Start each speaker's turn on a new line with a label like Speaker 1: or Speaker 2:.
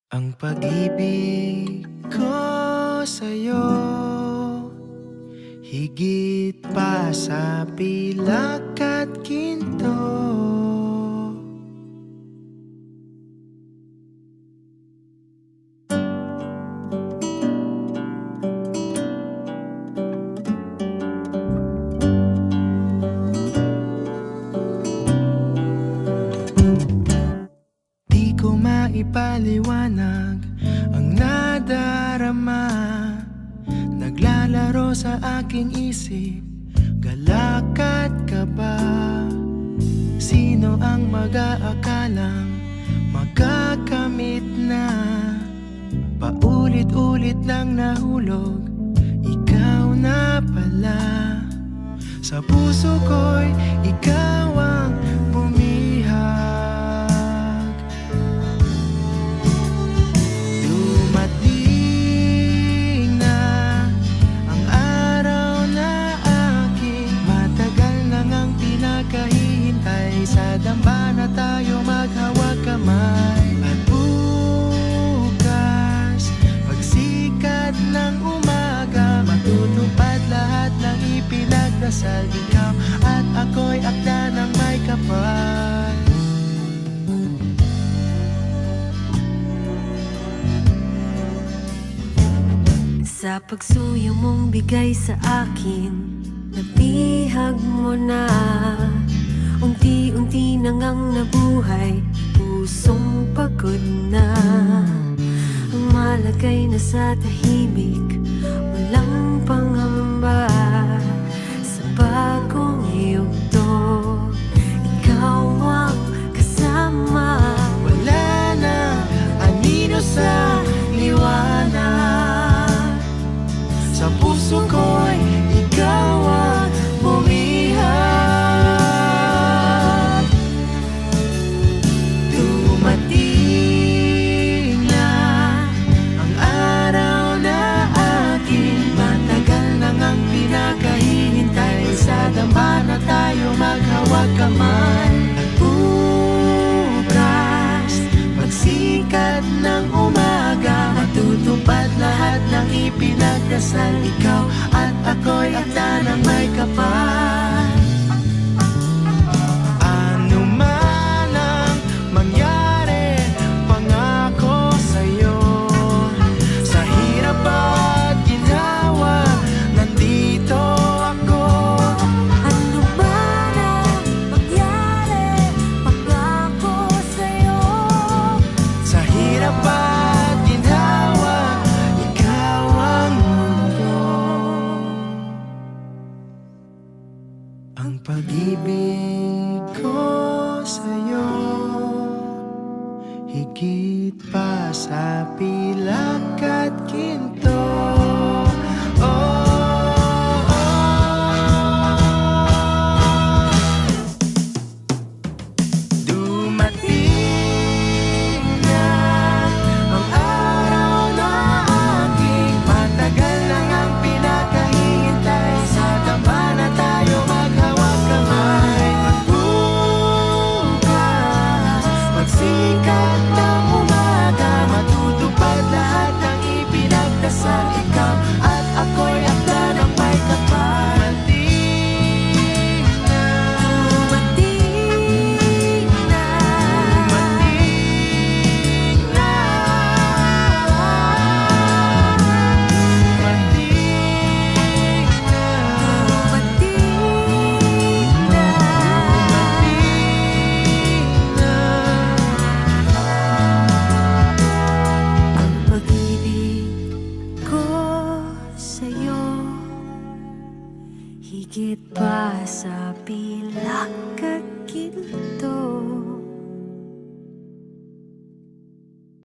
Speaker 1: Ang pag-ibig ko sa'yo, higit pa sa pilak at ginto. Di ko maipaliwanag ang nadarama, naglalaro sa aking isip, galak at kaba. Sino ang mag-aakalang magkakamit na paulit-ulit lang nahulog, ikaw na pala. Sa puso ko'y ikaw ang bumihag. Dumating na ang araw na aking matagal nang ang pinakahihintay. Sa damba na tayo maghawag kamay. At bukas, pagsikat ng umaga, matutupad lahat ng ipinagdasal. Ikaw at ako'y akda ng may kapal.
Speaker 2: Sa pagsuyo mong bigay sa akin, nabihag mo na. Unti-unti nang ang nabuhay, pusong pagod na. Ang malagay na sa tahimik, walang pangamba. Sa bagong yugto, ikaw ang kasama.
Speaker 1: Wala na anino sa liwanag. Sa puso ko'y ikaw ang bumihag. Dumating na ang araw na aking matagal nang ang pinakahihintay. Sa damba na tayo maghawag kamay. At bukas, pagsikat ng umaga, matutupad lahat ng ipinagdasal. Ikaw at ako'y akda ng may kapal. Ano man ang mangyari, pangako sa'yo. Sa hirap at ginhawa, nandito ako.
Speaker 2: Ano ba na mangyari, pangako sa'yo.
Speaker 1: Sa hirap at ginhawa, ikaw ang mundo. Ang pag-ibig ko sa'yo, higit pa sa pilak at ginto. Oh, oh. Dumating na ang araw na aking matagal nang ang pinakahihintay. Sa damba na tayo maghawag kamay. At bukas, pagsikat ng umaga, matutupad lahat ng ipinagdasal. Ikaw at ako'y akda ng may kapal.
Speaker 2: Dumating na.
Speaker 1: Dumating na. Dumating na.
Speaker 2: Dumating na. Ang pag-ibig ko sa'yo, higit pa sa pilak at ginto.